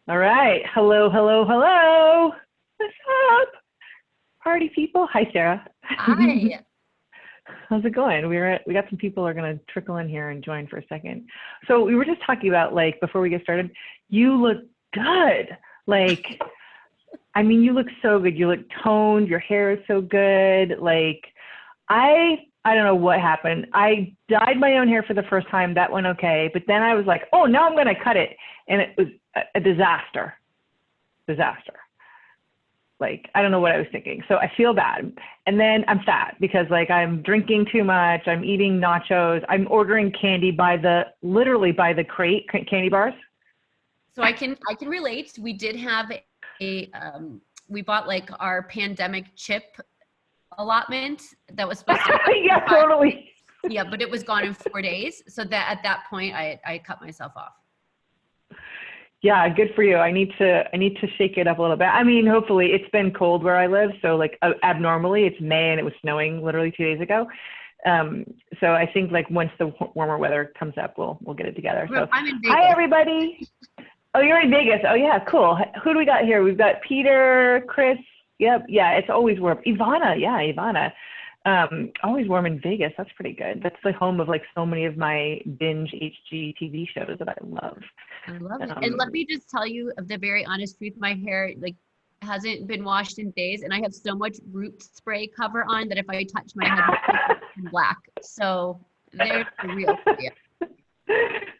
All right. Hello, hello, hello. What's up? Party people. Hi, Sarah. Hi. How's it going? We got some people are gonna trickle in here and join for a second. So we were just talking about like before we get started, you look good. Like, I mean, you look so good. You look toned, your hair is so good. Like I don't know what happened. I dyed my own hair for the first time. That went okay. But then I was like, oh, now I'm gonna cut it. And it was a disaster. Disaster. Like, I don't know what I was thinking. So I feel bad. And then I'm fat because like I'm drinking too much. I'm eating nachos. I'm ordering candy literally by the crate, candy bars. So I can relate. We did have we bought like our pandemic chip allotment that was supposed to be Yeah, totally. yeah, but it was gone in 4 days. So that at that point I cut myself off. Yeah, good for you. I need to shake it up a little bit. I mean, hopefully it's been cold where I live. So like abnormally it's May and it was snowing literally 2 days ago. So I think like once the warmer weather comes up, we'll get it together. So I'm in hi Vegas. everybody. Oh, you're in Vegas. Oh yeah, cool. Who do we got here? We've got Peter, Chris. Yep. Yeah, it's always warm. Ivana. Yeah, Ivana. Always warm in Vegas. That's pretty good. That's the home of like so many of my binge HGTV shows that I love. I love it. And let me just tell you of the very honest truth, my hair like hasn't been washed in days and I have so much root spray cover on that if I touch my head it's black. So there's the real for you.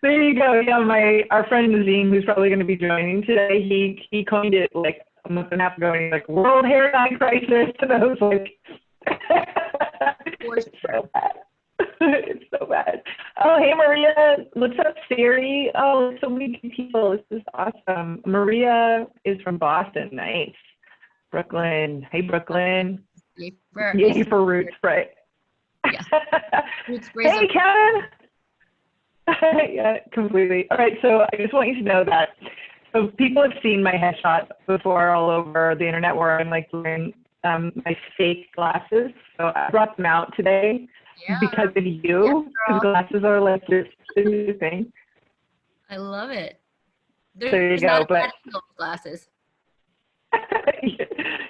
There you go. Yeah, our friend Nazim, who's probably going to be joining today, he coined it like a month and a half ago, and he's like, "World Hair Dye Crisis," and I was like, "It's so bad. It's so bad." Oh, hey Maria, what's up, Siri? Oh, so many people. This is awesome. Maria is from Boston. Nice. Brooklyn. Hey, Brooklyn. Yay for root spray. Yeah. Hey, Kevin. Yeah, completely. All right, so I just want you to know that so people have seen my headshot before all over the internet where I'm like wearing my fake glasses. So I brought them out today because of you. Because glasses are like this new thing. I love it. There you go. But glasses.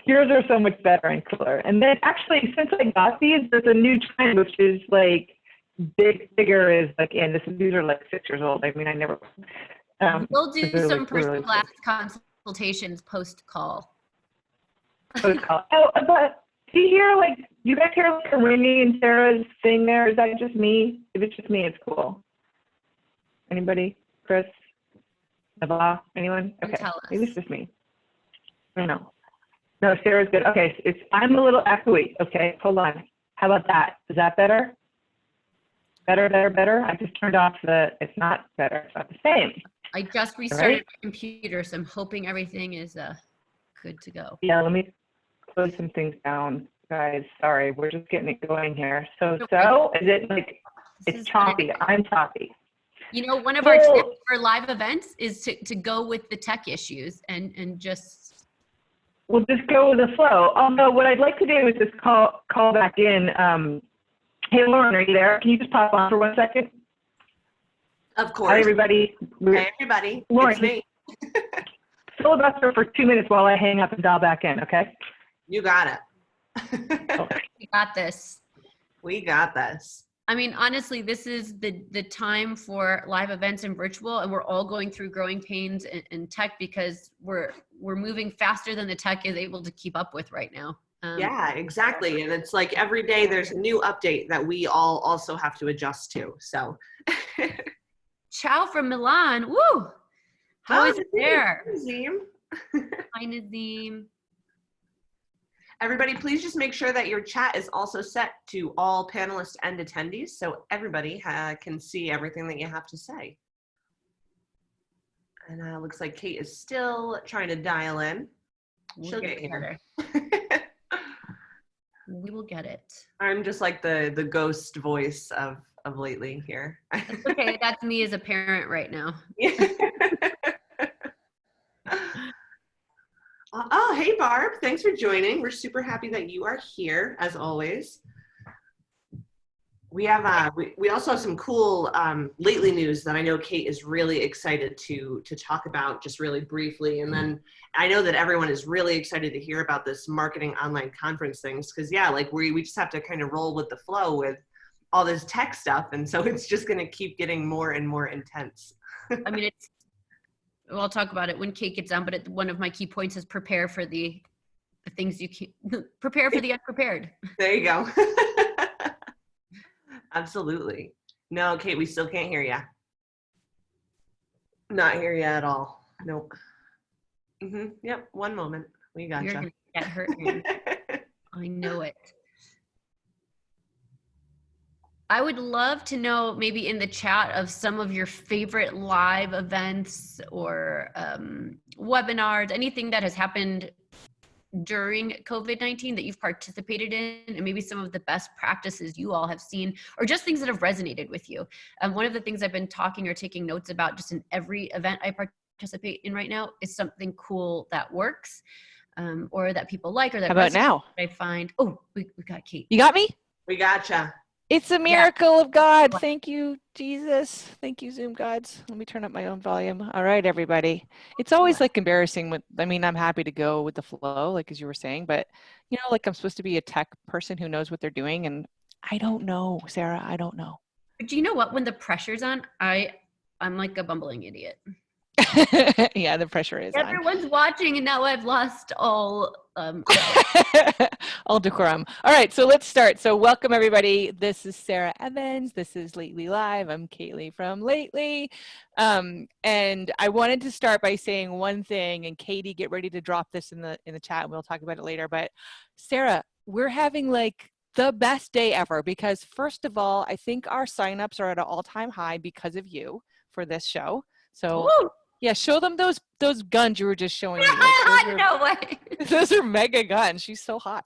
Yours are so much better and cooler. And then actually, since I got these, there's a new trend which is like bigger is like, and these are like 6 years old. I mean, I never. We'll do some like, personal glass consultations post call. Oh, but do you hear like? You guys hear like a ringing in Sarah's thing there? Is that just me? If it's just me, it's cool. Anybody? Chris? Nava? Anyone? Okay, maybe it's just me. I don't know. No, Sarah's good. Okay, I'm a little echoey. Okay, hold on. How about that? Is that better? Better. I just turned off it's not better. It's not the same. I just restarted my computer, so I'm hoping everything is good to go. Yeah, let me close some things down, guys. Sorry, we're just getting it going here. So is it like, it's choppy. I'm choppy. You know, one of our tips for live events is to go with the tech issues and just. We'll just go with the flow. Although what I'd like to do is just call back in. Hey, Lauren, are you there? Can you just pop on for 1 second? Of course. Hi, everybody. Hey, everybody. Lauren, it's me. Filibuster for 2 minutes while I hang up and dial back in, okay? You got it. We got this. We got this. I mean, honestly, this is the time for live events and virtual, and we're all going through growing pains in tech because we're moving faster than the tech is able to keep up with right now. Yeah, exactly. And it's like every day there's a new update that we all also have to adjust to. So. Ciao from Milan. Woo! How is it there? Nazim. Hi, Nazim. Everybody, please just make sure that your chat is also set to all panelists and attendees so everybody can see everything that you have to say. And it looks like Kate is still trying to dial in. She'll get here. We will get it. I'm just like the ghost voice of lately here. That's okay. That's me as a parent right now. Oh, hey, Barb. Thanks for joining. We're super happy that you are here, as always. We have we also have some cool lately news that I know Kate is really excited to talk about just really briefly, and then I know that everyone is really excited to hear about this marketing online conference things because yeah, like we just have to kind of roll with the flow with all this tech stuff, and so it's just going to keep getting more and more intense. I mean, well, I'll talk about it when Kate gets on, but one of my key points is prepare for the things you can't prepare for the unprepared. There you go. Absolutely. No, Kate, we still can't hear you. Not hear you at all. Nope. Yep. One moment. We gotcha. You're gonna get her in. I know it. I would love to know maybe in the chat of some of your favorite live events or webinars, anything that has happened during COVID-19 that you've participated in, and maybe some of the best practices you all have seen, or just things that have resonated with you. One of the things I've been talking or taking notes about just in every event I participate in right now is something cool that works, or that people like, or that How about now? I find, oh, we got Kate. You got me? We gotcha. It's a miracle of God. Thank you, Jesus. Thank you, Zoom gods. Let me turn up my own volume. All right, everybody. It's always like embarrassing with, I mean, I'm happy to go with the flow, like as you were saying, but you know, like I'm supposed to be a tech person who knows what they're doing. And I don't know, Sarah, I don't know. But do you know what, when the pressure's on, I'm like a bumbling idiot. Yeah, the pressure is on. Everyone's watching and now I've lost all all decorum. All right, so let's start. So welcome everybody. This is Sarah Evans. This is Lately Live. I'm Kaylee from Lately. And I wanted to start by saying one thing, and Katie, get ready to drop this in the chat and we'll talk about it later. But Sarah, we're having like the best day ever because first of all, I think our signups are at an all-time high because of you for this show. So woo! Yeah, show them those guns you were just showing me. Like, no way. Those are mega guns. She's so hot.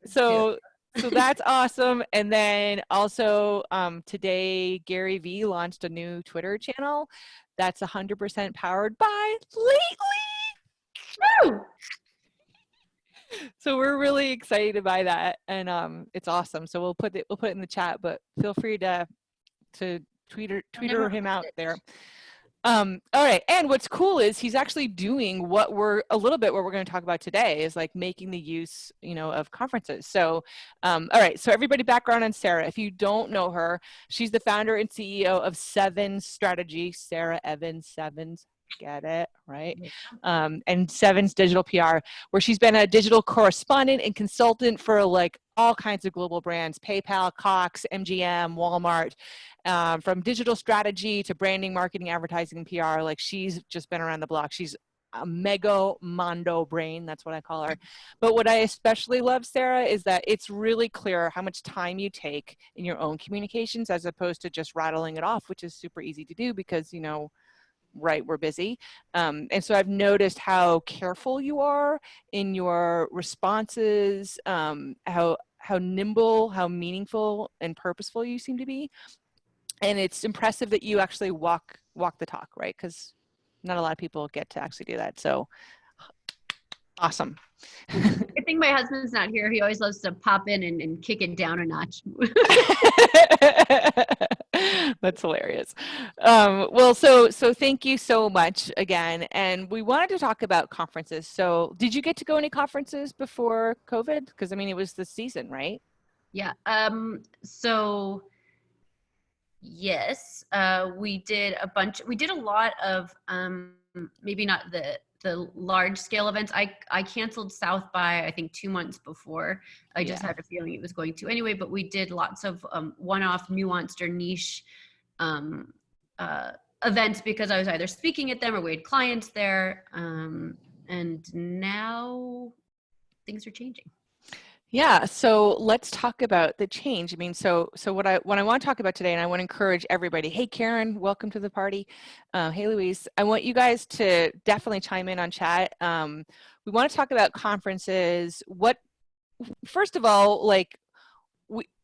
So that's awesome. And then also today Gary Vee launched a new Twitter channel that's 100% powered by Lately. Woo! So we're really excited by that, and it's awesome. So we'll put it in the chat, but feel free to tweeter him out there. All right, and what's cool is he's actually doing what we're going to talk about today is like making the use, you know, of conferences. So, all right, so everybody, background on Sarah. If you don't know her, she's the founder and CEO of Sevens Strategy. Sarah Evans, Sevens. Get it, right? And Sevens Digital PR, where she's been a digital correspondent and consultant for like all kinds of global brands, PayPal, Cox, MGM, Walmart, from digital strategy to branding, marketing, advertising, and PR. Like she's just been around the block. She's a mega mondo brain, that's what I call her. But what I especially love, Sarah, is that it's really clear how much time you take in your own communications as opposed to just rattling it off, which is super easy to do because, you know, right, we're busy. And so I've noticed how careful you are in your responses, how nimble, how meaningful and purposeful you seem to be. And it's impressive that you actually walk the talk, right? Because not a lot of people get to actually do that. So awesome. I think my husband's not here. He always loves to pop in and kick it down a notch. That's hilarious. Well, so thank you so much again. And we wanted to talk about conferences. So did you get to go any conferences before COVID? Because I mean, it was the season, right? Yeah. So yes, we did a bunch. We did a lot of maybe not the large scale events. I canceled South by I think 2 months before. I just had a feeling it was going to anyway, but we did lots of one-off, nuanced or niche events because I was either speaking at them or we had clients there. And now things are changing. Yeah, so let's talk about the change. I mean, so what I want to talk about today, and I want to encourage everybody. Hey, Karen, welcome to the party. Hey, Louise. I want you guys to definitely chime in on chat. We want to talk about conferences. First of all, like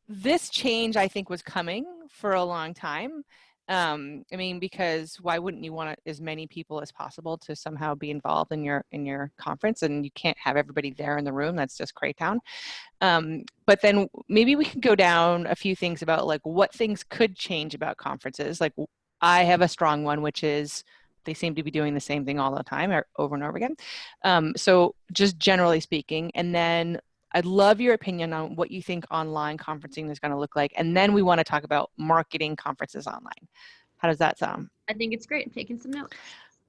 this change, I think, was coming for a long time. I mean, because why wouldn't you want as many people as possible to somehow be involved in your conference, and you can't have everybody there in the room. That's just Craytown. But then maybe we can go down a few things about like what things could change about conferences. Like I have a strong one, which is they seem to be doing the same thing all the time or over and over again. So just generally speaking, and then I'd love your opinion on what you think online conferencing is going to look like. And then we want to talk about marketing conferences online. How does that sound? I think it's great. I'm taking some notes.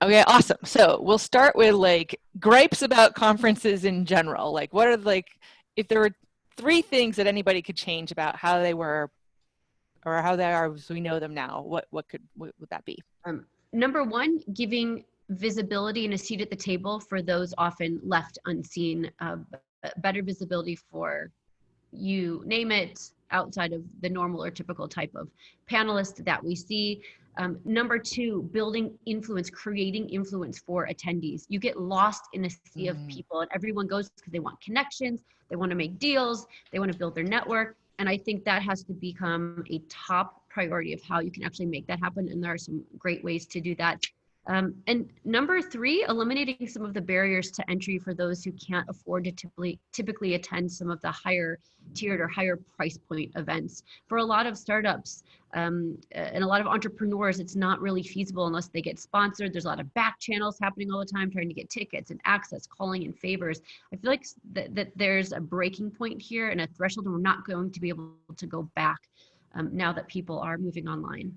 Okay, awesome. So we'll start with like gripes about conferences in general. Like what are like, if there were 3 things that anybody could change about how they were or how they are as we know them now, what would that be? Number 1, giving visibility and a seat at the table for those often left unseen, better visibility for you name it outside of the normal or typical type of panelist that we see. Number 2, building influence, creating influence for attendees. You get lost in a sea of people and everyone goes because they want connections, they want to make deals, they want to build their network. And I think that has to become a top priority of how you can actually make that happen. And there are some great ways to do that. And number 3, eliminating some of the barriers to entry for those who can't afford to typically attend some of the higher tiered or higher price point events. For a lot of startups and a lot of entrepreneurs, it's not really feasible unless they get sponsored. There's a lot of back channels happening all the time, trying to get tickets and access, calling in favors. I feel like that there's a breaking point here and a threshold, and we're not going to be able to go back now that people are moving online.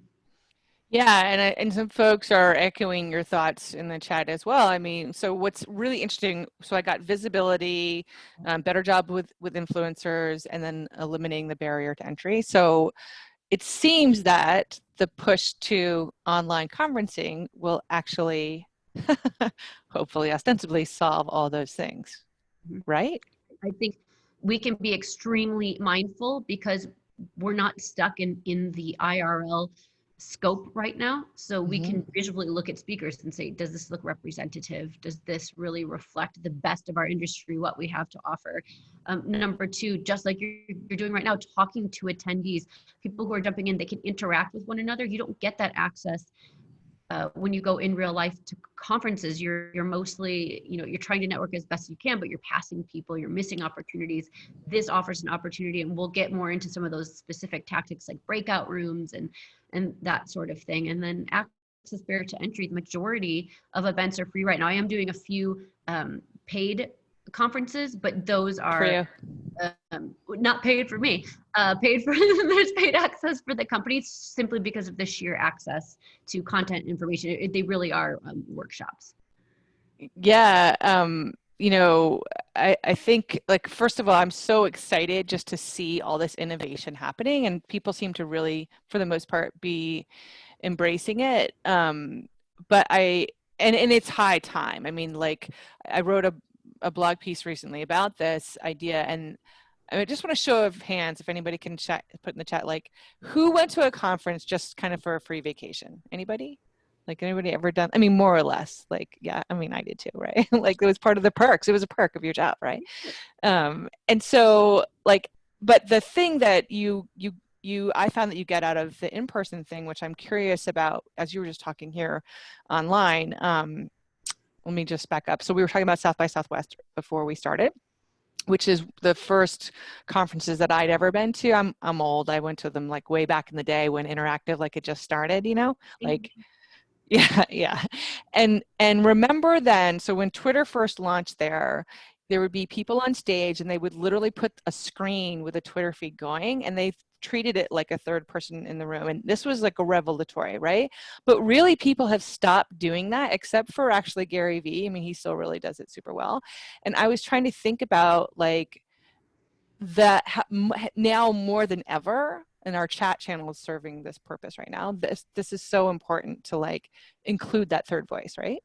Yeah, and some folks are echoing your thoughts in the chat as well. I mean, so what's really interesting, so I got visibility, better job with influencers, and then eliminating the barrier to entry. So it seems that the push to online conferencing will actually, hopefully ostensibly, solve all those things, right? I think we can be extremely mindful because we're not stuck in the IRL scope right now. So we can visually look at speakers and say, does this look representative? Does this really reflect the best of our industry, what we have to offer? Number 2, just like you're doing right now, talking to attendees, people who are jumping in, they can interact with one another. You don't get that access when you go in real life to conferences. You're mostly, you're trying to network as best you can, but you're passing people, you're missing opportunities. This offers an opportunity, and we'll get more into some of those specific tactics like breakout rooms and that sort of thing. And then access barrier to entry, the majority of events are free right now. I am doing a few paid conferences, but those are not paid for me, paid for there's paid access for the companies simply because of the sheer access to content information. They really are workshops. Yeah. I think, like, first of all, I'm so excited just to see all this innovation happening, and people seem to really, for the most part, be embracing it. But and it's high time. I mean, like, I wrote a blog piece recently about this idea, and I just want to show of hands if anybody can put in the chat, like, who went to a conference just kind of for a free vacation? Anybody? Like, anybody ever done? I mean, more or less. Like, yeah, I mean, I did too, right? Like, it was part of the perks. It was a perk of your job, right? And so, like, but the thing that I found that you get out of the in-person thing, which I'm curious about, as you were just talking here online. Let me just back up. So we were talking about South by Southwest before we started, which is the first conferences that I'd ever been to. I'm old. I went to them like way back in the day when interactive, like, it just started, like. Yeah. And remember then, so when Twitter first launched there would be people on stage and they would literally put a screen with a Twitter feed going, and they treated it like a third person in the room. And this was like a revelatory, right? But really people have stopped doing that, except for actually Gary Vee. I mean, he still really does it super well. And I was trying to think about, like, that now more than ever, and our chat channel is serving this purpose right now. This is so important to, like, include that third voice, right?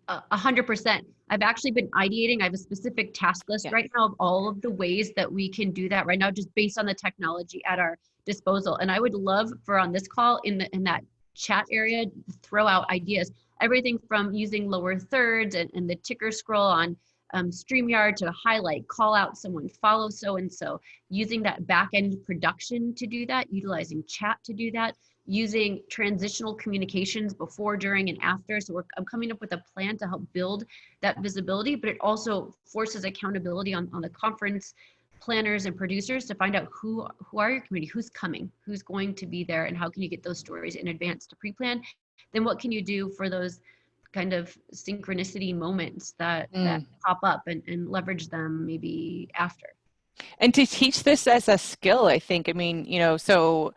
100%. I've actually been ideating. I have a specific task list right now of all of the ways that we can do that right now, just based on the technology at our disposal. And I would love for on this call in that chat area, throw out ideas, everything from using lower thirds and the ticker scroll on StreamYard to highlight, call out someone, follow so-and-so, using that back-end production to do that, utilizing chat to do that, using transitional communications before, during, and after. So I'm coming up with a plan to help build that visibility, but it also forces accountability on the conference planners and producers to find out who are your community, who's coming, who's going to be there, and how can you get those stories in advance to pre-plan. Then what can you do for those kind of synchronicity moments that pop up, and leverage them maybe after. And to teach this as a skill, I think, I mean, you know, so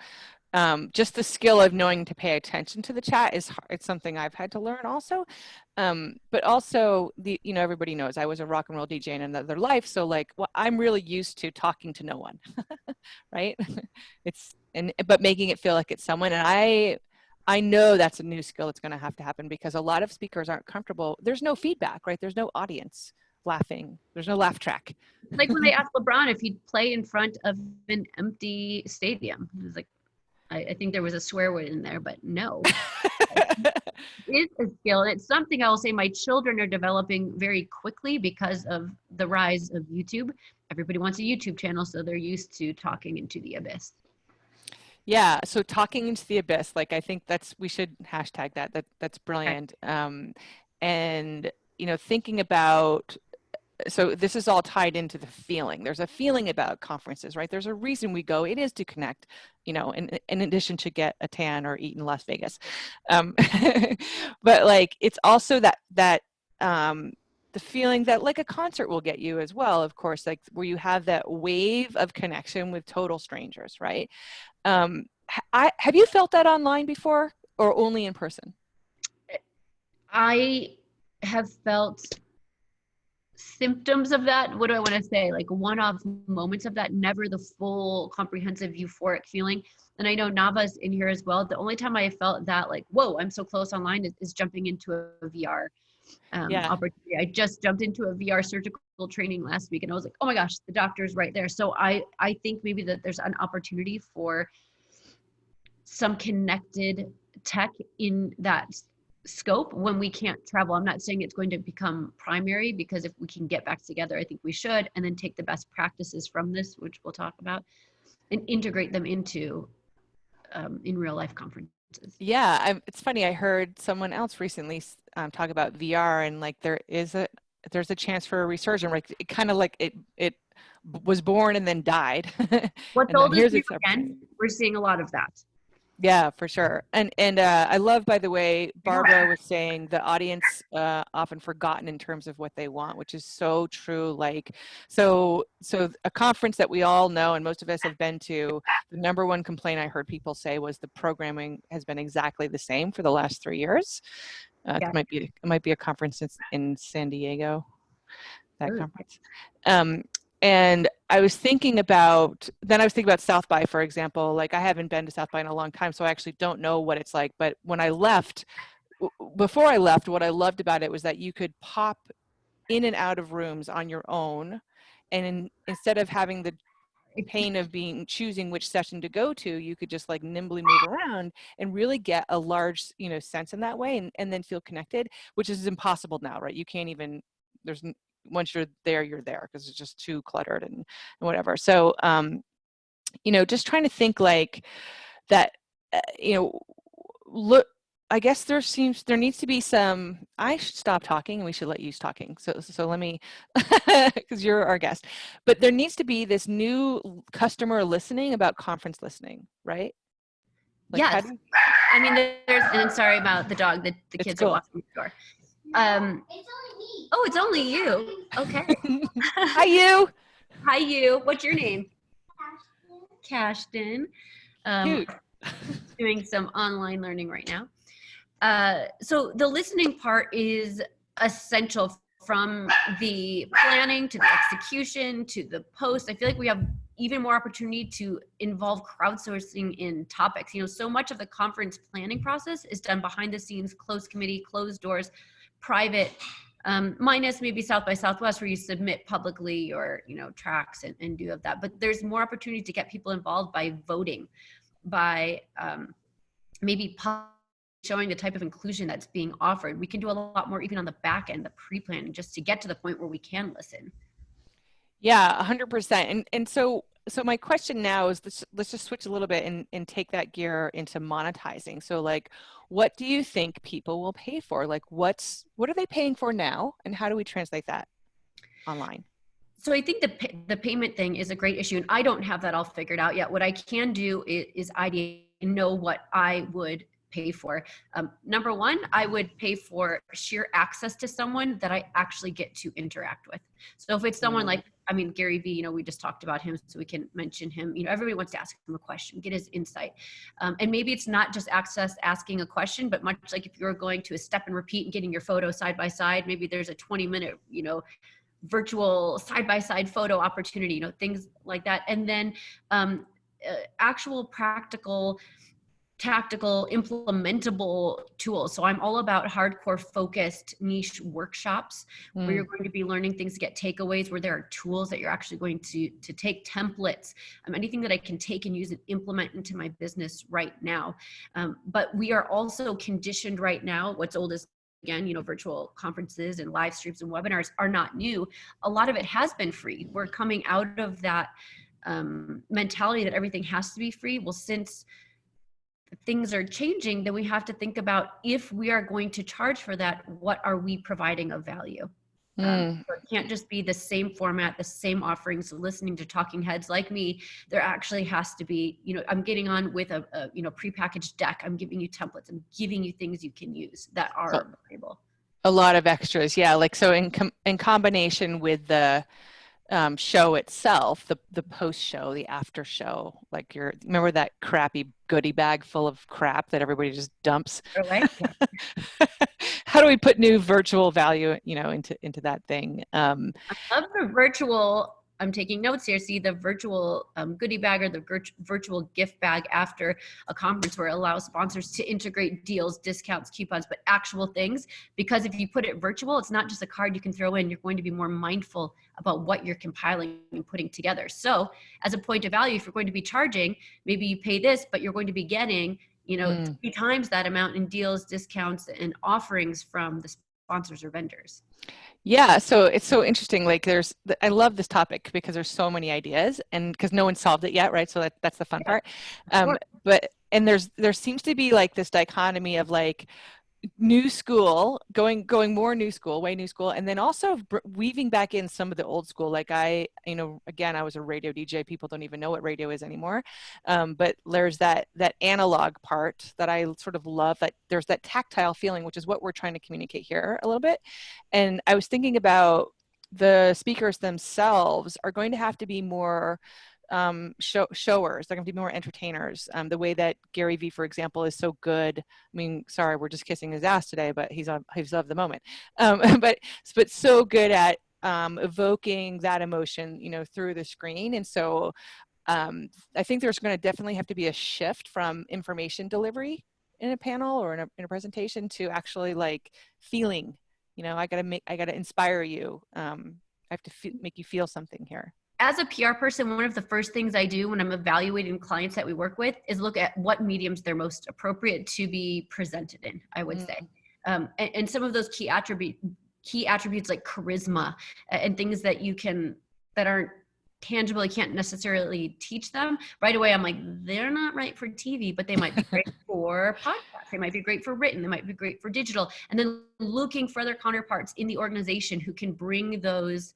just the skill of knowing to pay attention to the chat it's something I've had to learn also. But also you know, everybody knows I was a rock and roll DJ in another life. So like, well, I'm really used to talking to no one, right? But making it feel like it's someone. And I know that's a new skill that's going to happen because a lot of speakers aren't comfortable. There's no feedback, right? There's no audience laughing. There's no laugh track. Like when they asked LeBron if he'd play in front of an empty stadium, he was like, I think there was a swear word in there, but no. It's a skill. And it's something I will say my children are developing very quickly because of the rise of YouTube. Everybody wants a YouTube channel, so they're used to talking into the abyss. Yeah, so talking into the abyss, like I think we should hashtag that's brilliant. Okay. And you know, thinking about, so this is all tied into the feeling. There's a feeling about conferences, right? There's a reason we go. It is to connect, you know, in addition to get a tan or eat in Las Vegas. But like, it's also that the feeling that like a concert will get you as well, of course, like where you have that wave of connection with total strangers, right? Have you felt that online before or only in person? I have felt symptoms of that. What do I want to say? Like one-off moments of that, never the full comprehensive euphoric feeling. And I know Nava's in here as well. The only time I felt that like, whoa, I'm so close online is jumping into a VR opportunity. I just jumped into a VR surgical training last week and I was like, oh my gosh, the doctor's right there. So I think maybe that there's an opportunity for some connected tech in that scope when we can't travel. I'm not saying it's going to become primary, because if we can get back together, I think we should, and then take the best practices from this, which we'll talk about, and integrate them into in real life conferences. Yeah, it's funny. I heard someone else recently talk about VR, and like there's a chance for a resurgence. Like it kind of like it was born and then died. What's old is new again. We're seeing a lot of that. Yeah, for sure. And I love, by the way, Barbara was saying the audience often forgotten in terms of what they want, which is so true. Like, so a conference that we all know and most of us have been to, the number one complaint I heard people say was the programming has been exactly the same for the last 3 years. It might be a conference in San Diego, that conference. And I was thinking about South by, for example. Like I haven't been to South by in a long time, so I actually don't know what it's like. But when I left, before I left, what I loved about it was that you could pop in and out of rooms on your own. And instead of having the pain of choosing which session to go to, you could just like nimbly move around and really get a large, you know, sense in that way, and then feel connected, which is impossible now, right? You can't even, once you're there because it's just too cluttered and whatever. So, you know, just trying to think like that, you know, look, I guess there needs to be some, I should stop talking and we should let you talking. So let me, because you're our guest, but there needs to be this new customer listening about conference listening, right? Like, yes. I mean, and sorry about the dog, the kids are walking the door. Oh, it's only you. Okay. Hi, you. Hi, you. What's your name? Cashton. Doing some online learning right now. So the listening part is essential, from the planning to the execution to the post. I feel like we have even more opportunity to involve crowdsourcing in topics. You know, so much of the conference planning process is done behind the scenes, closed committee, closed doors, private, minus maybe South by Southwest where you submit publicly your, you know, tracks and do of that. But there's more opportunity to get people involved by voting, by maybe showing the type of inclusion that's being offered. We can do a lot more even on the back end, the pre-plan, just to get to the point where we can listen. Yeah, 100%. And so so my question now is, let's just switch a little bit and take that gear into monetizing. So like, what do you think people will pay for? Like, what are they paying for now, and how do we translate that online? So I think the payment thing is a great issue, and I don't have that all figured out yet. What I can do is ideate and know what I would pay for. Number one, I would pay for sheer access to someone that I actually get to interact with. So if it's someone like, I mean, Gary Vee, you know, we just talked about him, so we can mention him. You know, everybody wants to ask him a question, get his insight. And maybe it's not just access asking a question, but much like if you're going to a step and repeat and getting your photo side by side, maybe there's a 20-minute, you know, virtual side-by-side photo opportunity, you know, things like that. And then actual practical, tactical, implementable tools. So I'm all about hardcore focused niche workshops where you're going to be learning things to get takeaways, where there are tools that you're actually going to take, templates, anything that I can take and use and implement into my business right now. But we are also conditioned right now. What's old is, again, you know, virtual conferences and live streams and webinars are not new. A lot of it has been free. We're coming out of that mentality that everything has to be free. Well, since things are changing, then we have to think about, if we are going to charge for that, what are we providing of value? So it can't just be the same format, the same offerings, listening to talking heads like me. There actually has to be, you know, I'm getting on with a you know, prepackaged deck. I'm giving you templates. I'm giving you things you can use that are valuable. A lot of extras. Yeah. Like, so in combination with the show itself, the post show, the after show, like remember that crappy goodie bag full of crap that everybody just dumps? Right? How do we put new virtual value, you know, into that thing? I love the virtual. I'm taking notes here. See the virtual goodie bag, or the virtual gift bag after a conference, where it allows sponsors to integrate deals, discounts, coupons, but actual things. Because if you put it virtual, it's not just a card you can throw in. You're going to be more mindful about what you're compiling and putting together. So as a point of value, if you're going to be charging, maybe you pay this, but you're going to be getting, you know, 3 times that amount in deals, discounts, and offerings from the sponsors or vendors. Yeah, so it's so interesting. Like, I love this topic because there's so many ideas, and because no one solved it yet, right? So that's the fun part. Sure. And there seems to be like this dichotomy of like new school, going more new school, way new school, and then also weaving back in some of the old school. Like, you know, again, I was a radio DJ. People don't even know what radio is anymore. But there's that analog part that I sort of love, that there's that tactile feeling, which is what we're trying to communicate here a little bit. And I was thinking about the speakers themselves are going to have to be more showers. They're going to be more entertainers. The way that Gary Vee, for example, is so good. I mean, sorry, we're just kissing his ass today, but he's of the moment. But so good at evoking that emotion, you know, through the screen. And so I think there's going to definitely have to be a shift from information delivery in a panel or in a presentation to actually like feeling. You know, I got to inspire you. I have to make you feel something here. As a PR person, one of the first things I do when I'm evaluating clients that we work with is look at what mediums they're most appropriate to be presented in, I would say. And some of those key attributes like charisma and things that that aren't tangible, you can't necessarily teach them right away. I'm like, they're not right for TV, but they might be great for podcasts. They might be great for written. They might be great for digital. And then looking for other counterparts in the organization who can bring those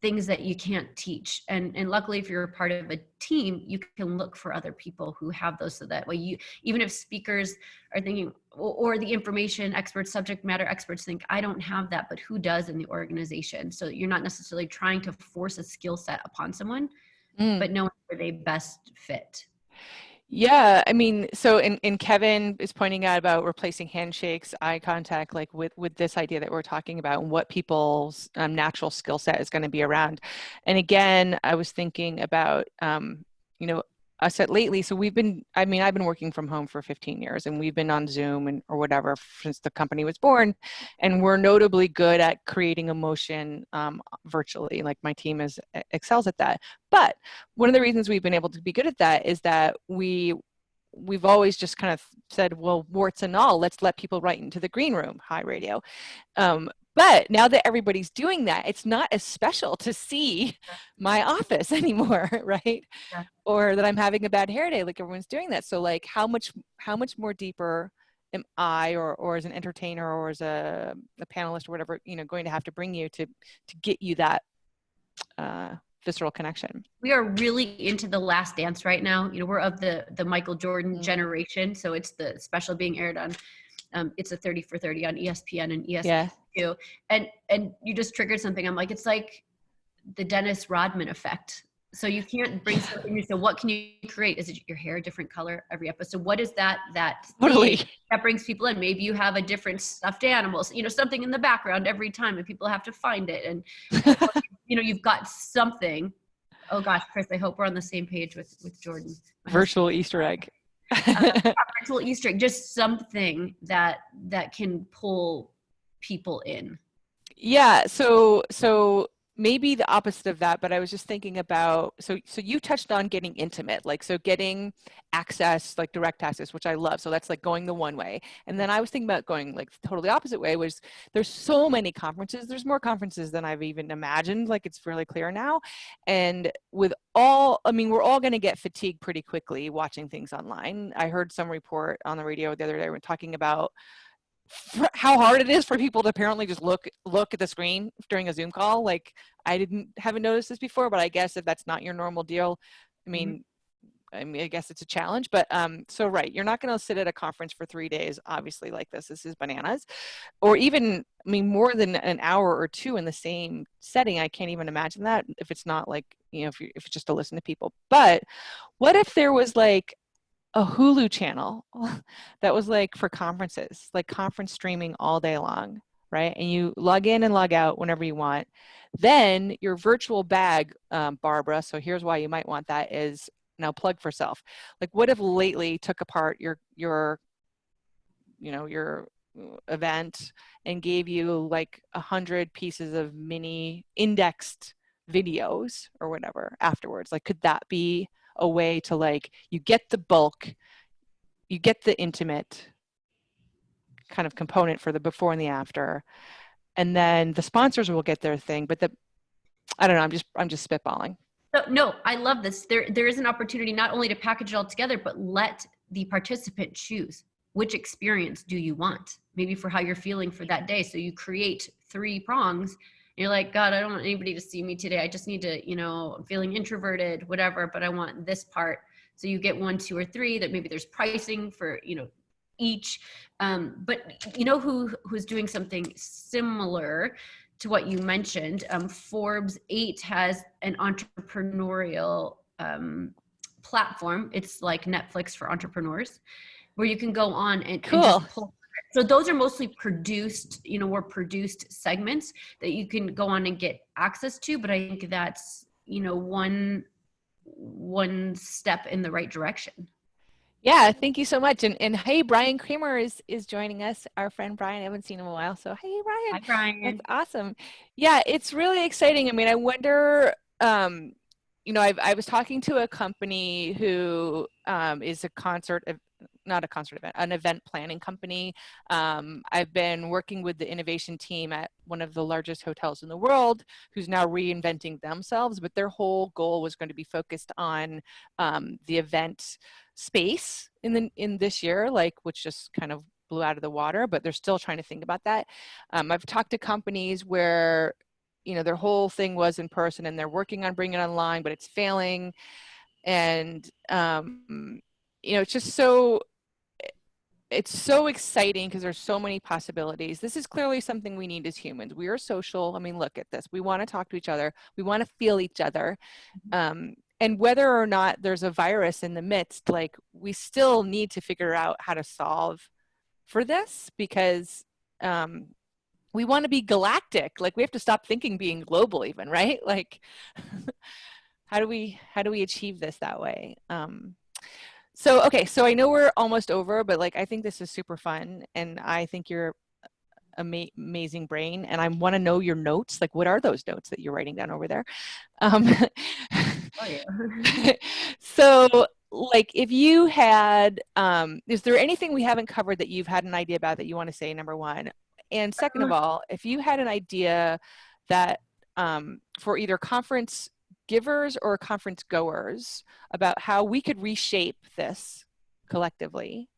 things that you can't teach. And luckily, if you're a part of a team, you can look for other people who have those, so that way even if speakers are thinking, or the information experts, subject matter experts think, I don't have that, but who does in the organization? So you're not necessarily trying to force a skill set upon someone, but knowing where they best fit. Yeah, I mean, so and Kevin is pointing out about replacing handshakes, eye contact, like with this idea that we're talking about, and what people's natural skill set is going to be around. And again, I was thinking about, you know, us at Lately. So I've been working from home for 15 years, and we've been on Zoom or whatever since the company was born. And we're notably good at creating emotion virtually. Like, my team excels at that. But one of the reasons we've been able to be good at that is that we've always just kind of said, well, warts and all, let's let people right into the green room, hi radio. But now that everybody's doing that, it's not as special to see my office anymore, right? Yeah. Or that I'm having a bad hair day, like everyone's doing that. So like how much more deeper am I or as an entertainer or as a panelist or whatever, going to have to bring you to get you that visceral connection. We are really into The Last Dance right now. We're of the Michael Jordan generation. So it's the special being aired on it's a 30 for 30 on ESPN and ESPN2. Yeah. And you just triggered something. I'm like, it's like the Dennis Rodman effect. So you can't bring something new. So what can you create? Is it your hair a different color every episode? What is that totally thing that brings people in? Maybe you have a different stuffed animal, something in the background every time and people have to find it. And you've got something. Oh gosh, Chris, I hope we're on the same page with Jordan. Virtual Easter egg. Virtual Easter egg, just something that can pull people in. Yeah. So maybe the opposite of that, but I was just thinking about, so you touched on getting intimate, like, so getting access, like direct access, which I love. So that's like going the one way. And then I was thinking about going like the totally opposite way, was there's so many conferences. There's more conferences than I've even imagined. Like it's really clear now. And we're all going to get fatigued pretty quickly watching things online. I heard some report on the radio the other day, we're talking about how hard it is for people to apparently just look at the screen during a Zoom call. Like haven't noticed this before, but I guess if that's not your normal deal, I guess it's a challenge, but so right, you're not going to sit at a conference for 3 days, obviously, like this is bananas, or even, more than an hour or two in the same setting. I can't even imagine that if it's not like, if it's just to listen to people. But what if there was like a Hulu channel that was like for conferences, like conference streaming all day long, right? And you log in and log out whenever you want. Then your virtual bag, Barbara, so here's why you might want that, is now plug for self. Like what if Lately took apart your event and gave you like 100 pieces of mini indexed videos or whatever afterwards? Like, could that be a way to, like, you get the bulk, you get the intimate kind of component for the before and the after, and then the sponsors will get their thing, but I don't know, I'm just spitballing. No, I love this. There is an opportunity not only to package it all together, but let the participant choose which experience do you want, maybe for how you're feeling for that day. So you create 3 prongs. You're like, God, I don't want anybody to see me today. I just need to, I'm feeling introverted, whatever, but I want this part. So you get 1, 2, or 3 that maybe there's pricing for, each. But who's doing something similar to what you mentioned? Forbes 8 has an entrepreneurial platform. It's like Netflix for entrepreneurs, where you can go on and just pull. So those are mostly produced, produced segments that you can go on and get access to. But I think that's, one step in the right direction. Yeah, thank you so much. And hey, Brian Kramer is joining us, our friend Brian. I haven't seen him in a while. So hey, Brian. Hi, Brian. That's awesome. Yeah, it's really exciting. I wonder, I was talking to a company who is an event planning company. I've been working with the innovation team at one of the largest hotels in the world, who's now reinventing themselves, but their whole goal was going to be focused on the event space in this year, which just kind of blew out of the water, but they're still trying to think about that. I've talked to companies where their whole thing was in person and they're working on bringing it online, but it's failing. And it's so exciting because there's so many possibilities. This is clearly something we need as humans. We are social. Look at this. We want to talk to each other. We want to feel each other. And whether or not there's a virus in the midst, we still need to figure out how to solve for this, because we want to be galactic. We have to stop thinking being global even, right? How do we achieve this that way? So I know we're almost over, but I think this is super fun, and I think you're amazing brain, and I want to know your notes. What are those notes that you're writing down over there? Oh yeah. So if you had, is there anything we haven't covered that you've had an idea about that you want to say, number one? And second of all, if you had an idea that for either conference givers or conference goers about how we could reshape this collectively.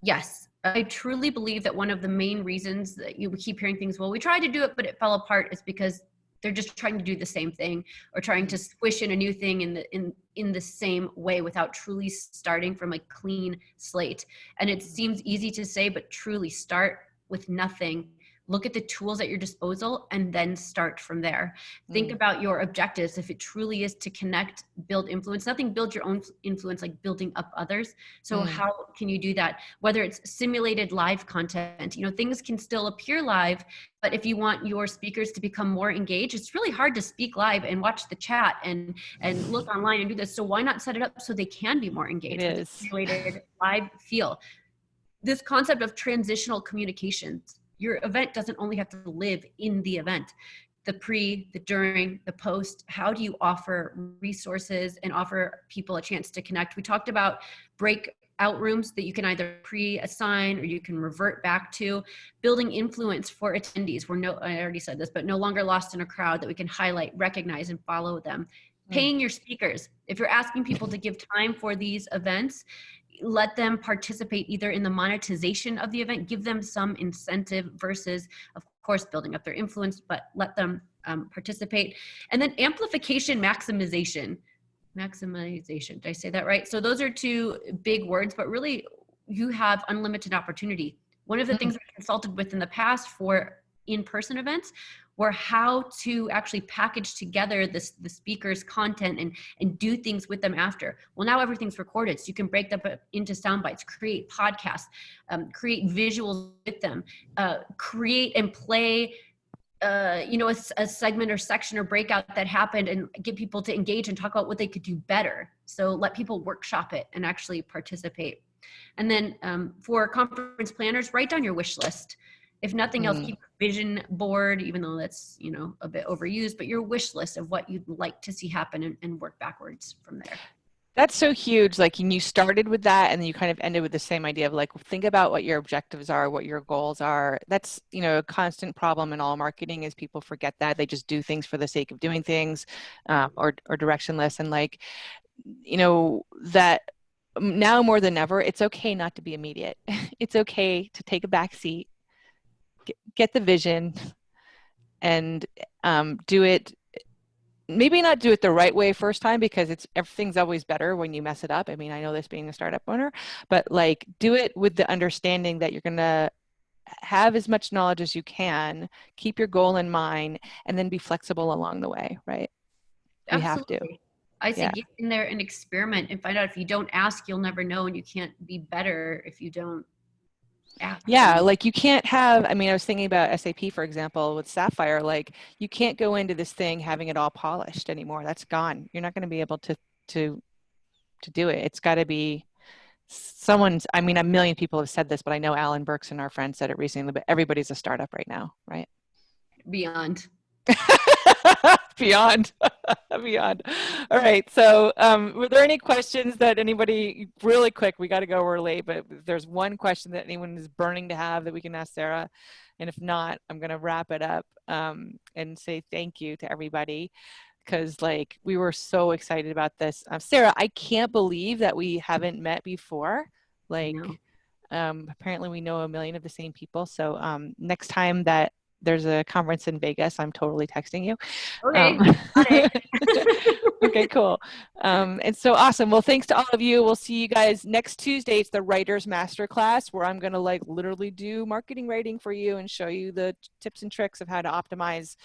Yes, I truly believe that one of the main reasons that you keep hearing things, well, we tried to do it, but it fell apart, is because they're just trying to do the same thing or trying to squish in a new thing in the same way without truly starting from a clean slate. And it seems easy to say, but truly start with nothing. Look at the tools at your disposal and then start from there. Think about your objectives. If it truly is to connect, build influence, nothing builds your own influence like building up others. So how can you do that? Whether it's simulated live content, you know, things can still appear live, but if you want your speakers to become more engaged, it's really hard to speak live and watch the chat and look online and do this. So why not set it up so they can be more engaged with a simulated live feel? This concept of transitional communications. Your event doesn't only have to live in the event. The pre, the during, the post, how do you offer resources and offer people a chance to connect? We talked about breakout rooms that you can either pre-assign or you can revert back to. Building influence for attendees. I already said this, but no longer lost in a crowd, that we can highlight, recognize, and follow them. Paying your speakers. If you're asking people to give time for these events, let them participate either in the monetization of the event, give them some incentive versus, of course, building up their influence, but let them participate. And then amplification, maximization. Maximization, did I say that right? So those are two big words, but really you have unlimited opportunity. One of the things I consulted with in the past for in-person events were how to actually package together the speaker's content and do things with them after. Well, now everything's recorded, so you can break them up into sound bites, create podcasts, create visuals with them, create and play a segment or section or breakout that happened and get people to engage and talk about what they could do better. So let people workshop it and actually participate. And then for conference planners, write down your wish list. If nothing else, keep a vision board, even though that's, a bit overused, but your wish list of what you'd like to see happen and work backwards from there. That's so huge. Like, and you started with that and then you kind of ended with the same idea of like, think about what your objectives are, what your goals are. That's, a constant problem in all marketing is people forget that. They just do things for the sake of doing things or directionless. And like, that now more than ever, it's okay not to be immediate. It's okay to take a back seat, get the vision and do it. Maybe not do it the right way first time, because everything's always better when you mess it up. I mean, I know this being a startup owner, but like do it with the understanding that you're going to have as much knowledge as you can, keep your goal in mind, and then be flexible along the way, right? We have to. I say get in there and experiment and find out. If you don't ask, you'll never know, and you can't be better if you don't ask. Yeah, like you can't have, I was thinking about SAP, for example, with Sapphire, like you can't go into this thing having it all polished anymore. That's gone. You're not going to be able to do it. It's got to be a million people have said this, but I know Alan Berkson, our friend, said it recently, but everybody's a startup right now, right? Beyond. Beyond. All right. So were there any questions that anybody, really quick, we got to go, we're late, but if there's one question that anyone is burning to have that we can ask Sarah, and if not, I'm going to wrap it up and say thank you to everybody, because like we were so excited about this. Sarah, I can't believe that we haven't met before. Like apparently we know a million of the same people. So next time that there's a conference in Vegas, I'm totally texting you. Okay. Okay, cool. And so awesome. Well, thanks to all of you. We'll see you guys next Tuesday. It's the Writers Masterclass, where I'm going to like literally do marketing writing for you and show you the tips and tricks of how to optimize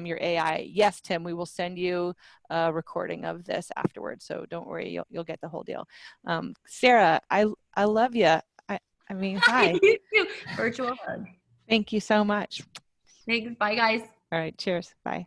your AI. Yes, Tim, we will send you a recording of this afterwards. So don't worry, you'll get the whole deal. Sarah, I love you. Hi. You too. Virtual hug. Thank you so much. Thanks. Bye, guys. All right. Cheers. Bye.